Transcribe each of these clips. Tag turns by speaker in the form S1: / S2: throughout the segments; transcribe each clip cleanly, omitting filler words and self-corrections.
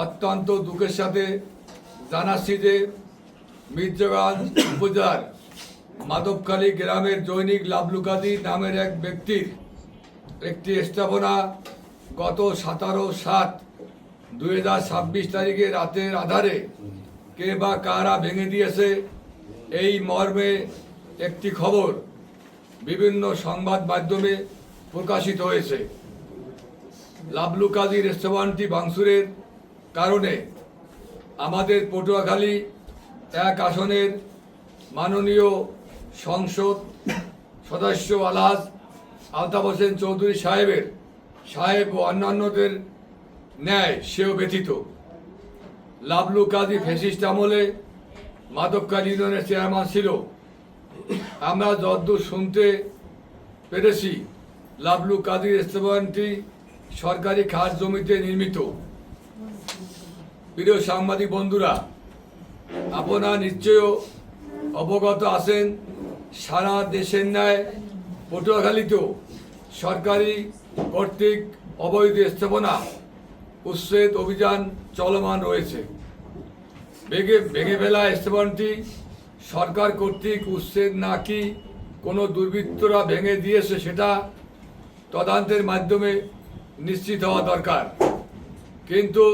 S1: অত্যন্ত দুঃখের সাথে জানাচ্ছি যে মির্জাগঞ্জ উপজেলার মাধবখালী গ্রামের জৈনিক লাবলু কাজী নামের এক ব্যক্তির একটি স্থাপনা গত 17/7/2026 তারিখে রাতের আধারে কে বা কারা ভেঙে দিয়েছে এই মর্মে একটি খবর বিভিন্ন সংবাদ মাধ্যমে প্রকাশিত হয়েছে। লাবলু কাজীর স্থাপনাটি ভাঙচুরের কারণে আমাদের পটুয়াখালী 1 আসনের মাননীয় সংসদ সদস্য আলহাজ আলতাফ হোসেন চৌধুরী সাহেব ও অন্যান্যদের ন্যায় সেও ব্যথিত। লাবলু কাজী ফ্যাসিস্ট আমলে মাধবখালী ইউনিয়নের চেয়ারম্যান ছিল। আমরা যতদূর শুনতে পেরেছি লাবলু কাজীর স্থাপনাটি সরকারি খাস জমিতে নির্মিত। প্রিয় সাংবাদিক বন্ধুরা, আপনারা নিশ্চয় অবগত আছেন সারা দেশের ন্যায় পটুয়াখালীতেও সরকারি কর্তৃক অবৈধ স্থাপনা উচ্ছেদ অভিযান চলমান রয়েছে। ভেঙে ফেলা স্থাপনাটি সরকার কর্তৃক উচ্ছেদ নাকি কোনো দুর্বৃত্তরা ভেঙে দিয়েছে সেটা তদন্তের মাধ্যমে নিশ্চিত হওয়া দরকার। কিন্তু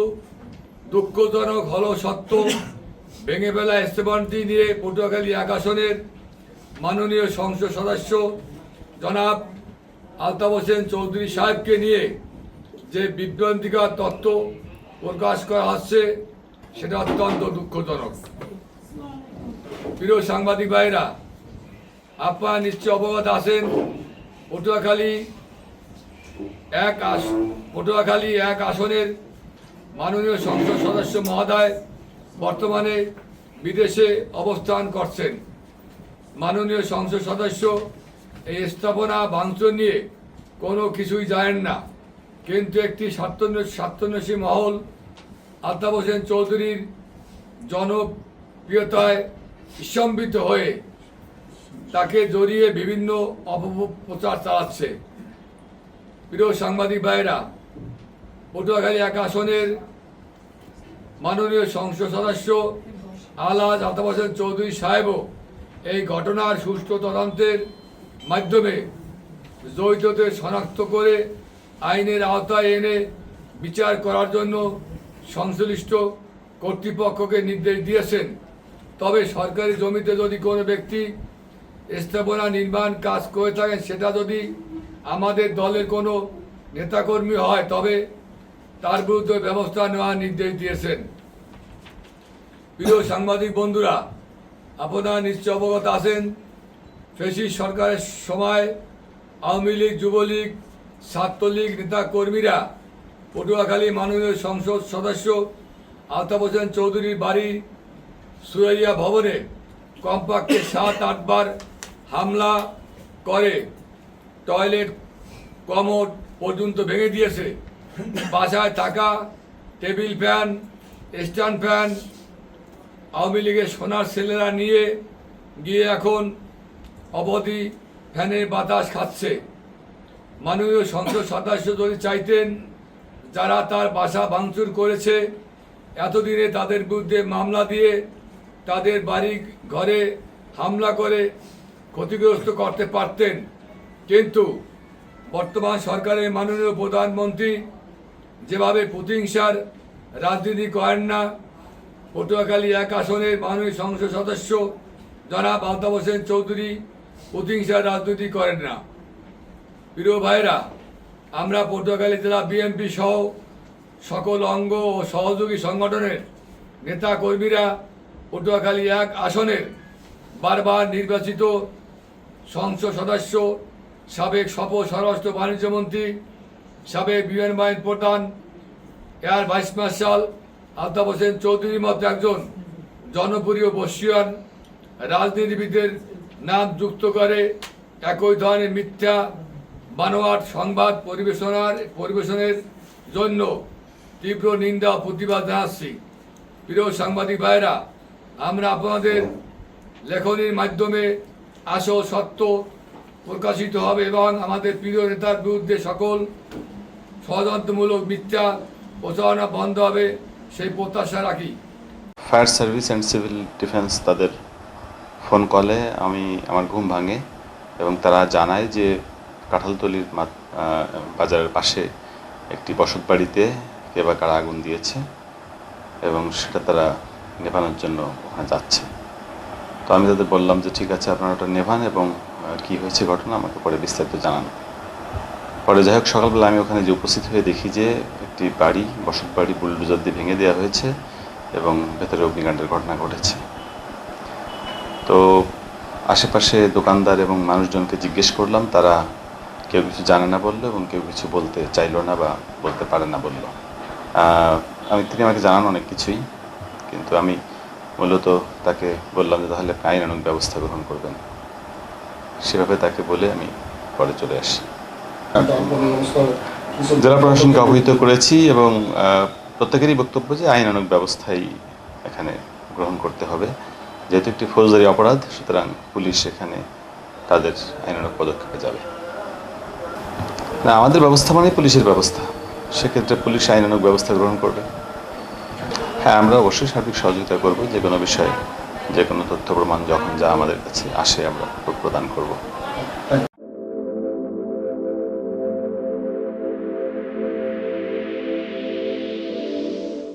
S1: দুঃখজনক হলো সত্য, ভেঙে ফেলা স্থাপনাটি নিয়ে পটুয়াখালী 1 আসনের মাননীয় সংসদ সদস্য জনাব আলতাফ হোসেন চৌধুরী সাহেবকে নিয়ে যে বিভ্রান্তিকর তথ্য প্রকাশ করা হচ্ছে সেটা অত্যন্ত দুঃখজনক। প্রিয় সাংবাদিক ভাইরা, আপনারা নিশ্চয় অবগত আছেন পটুয়াখালী 1 আসনের মাননীয় সংসদ সদস্য মহোদয় বর্তমানে বিদেশে অবস্থান করছেন। মাননীয় সংসদ সদস্য এই স্থাপনা ভাঙচুর নিয়ে কোনো কিছুই জানেন না, কিন্তু একটি স্বার্থান্বেষী মহল আলতাফ হোসেন চৌধুরীর জনপ্রিয়তায় স্তম্ভিত হয়ে তাকে জড়িয়ে বিভিন্ন অপপ্রচার চালাচ্ছে। প্রিয় সাংবাদিক ভাইরা, পটুয়াখালী 1 আসনের মাননীয় সংসদ সদস্য আলহাজ আলতাফ হোসেন চৌধুরী সাহেবও এই ঘটনার সুষ্ঠু তদন্তের মাধ্যমে জড়িতদের শনাক্ত করে আইনের আওতায় এনে বিচার করার জন্য সংশ্লিষ্ট কর্তৃপক্ষকে নির্দেশ দিয়েছেন। তবে সরকারি জমিতে যদি কোনো ব্যক্তি স্থাপনা নির্মাণ কাজ করে থাকেন, সেটা যদি আমাদের দলের কোনো নেতাকর্মী হয় তবে তার বিরুদ্ধে ব্যবস্থা নেওয়ার নির্দেশ দিয়েছেন। প্রিয় সাংবাদিক বন্ধুরা, আপনারা নিশ্চয় অবগত আছেন ফ্যাসিস্ট সরকারের সময় আওয়ামী লীগ, যুবলীগ, ছাত্রলীগ নেতাকর্মীরা পটুয়াখালী মাননীয় সংসদ সদস্য আলতাফ হোসেন চৌধুরীর বাড়ি সুরাইয়া ভবনে কমপক্ষে 7-8 বার হামলা করে টয়লেট কমোড পর্যন্ত ভেঙে দিয়েছে। বাসায় থাকা table fan, stand fan Awami লীগের সোনার ছেলেরা নিয়ে গিয়ে এখন অবধি ফ্যানের বাতাস খাচ্ছে। মাননীয় সংসদ সদস্য যদি চাইতেন যারা তার বাসা ভাঙচুর করেছে এতদিনে তাদের বিরুদ্ধে মামলা দিয়ে তাদের বাড়ি ঘরে হামলা করে ক্ষতিগ্রস্ত করতে পারতেন, কিন্তু বর্তমান সরকারের মাননীয় প্রধানমন্ত্রী যেভাবে প্রতিহিংসার রাজনীতি করেন না, পটুয়াখালী 1 আসনের মাননীয় সংসদ সদস্য জনাব আলতাফ হোসেন চৌধুরী প্রতিহিংসার রাজনীতি করেন না। প্রিয় ভাইরা, আমরা পটুয়াখালী জেলা বিএনপি সহ সকল অঙ্গ ও সহযোগী সংগঠনের নেতা কর্মীরা পটুয়াখালী 1 আসনের বারবার নির্বাচিত সংসদ সদস্য, সাবেক স্বরাষ্ট্র বাণিজ্যমন্ত্রী, সাবেক বিমান বাহিনীর প্রধান, air vice marshal Altaf Hossain চৌধুরীর মতো একজন জনপ্রিয় বর্ষীয়ান রাজনীতিবিদের নাম যুক্ত করে একই ধরনের মিথ্যা বানোয়াট সংবাদ পরিবেশনের জন্য তীব্র নিন্দা ও প্রতিবাদ জানাচ্ছি। প্রিয় সাংবাদিক ভাইরা, আমরা আপনাদের লেখনীর মাধ্যমে আসল সত্য প্রকাশিত হবে এবং আমাদের প্রিয় নেতার বিরুদ্ধে সকল ষড়যন্ত্রমূলক মিথ্যা প্রচারণা বন্ধ হবে সেই প্রত্যাশা রাখি।
S2: Fire service and civil defence তাদের ফোন কলে আমার ঘুম ভাঙে এবং তারা জানায় যে কাঁঠালতলির বাজারের পাশে একটি বসত বাড়িতে কে বা কারা আগুন দিয়েছে এবং সেটা তারা নেভানোর জন্য ওখানে যাচ্ছে। তো আমি তাদের বললাম যে ঠিক আছে, আপনারা ওটা নেভান এবং কী হয়েছে ঘটনা আমাকে পরে বিস্তারিত জানান। পরে যাই হোক, সকালবেলা আমি ওখানে যে উপস্থিত হয়ে দেখি যে একটি বসত বাড়ি বুলডোজার দিয়ে ভেঙে দেওয়া হয়েছে এবং ভেতরে অগ্নিকাণ্ডের ঘটনা ঘটেছে। তো আশেপাশে দোকানদার এবং মানুষজনকে জিজ্ঞেস করলাম, তারা কেউ কিছু জানে না বললো এবং কেউ কিছু বলতে চাইলো না বা বলতে পারে না বললো। তিনি আমাকে জানান অনেক কিছুই, কিন্তু আমি মূলত তাকে বললাম যে তাহলে আইনানুগ ব্যবস্থা গ্রহণ করবেন। সেভাবে তাকে বলে আমি পরে চলে আসি। জেলা প্রশাসনকে অবহিত করেছি এবং প্রত্যেকেরই বক্তব্য যে আইনানুগ ব্যবস্থাই এখানে গ্রহণ করতে হবে। যেহেতু একটি ফৌজদারি অপরাধ, সুতরাং পুলিশ এখানে তাদের আইনানুগ পদক্ষেপে যাবে। না, আমাদের ব্যবস্থা মানে পুলিশের ব্যবস্থা, সেক্ষেত্রে পুলিশ আইনানুগ ব্যবস্থা গ্রহণ করবে। হ্যাঁ, আমরা অবশ্যই সার্বিক সহযোগিতা করব। যে কোনো বিষয়ে, যে কোনো তথ্য প্রমাণ যখন যা আমাদের কাছে আসে আমরা প্রদান করব।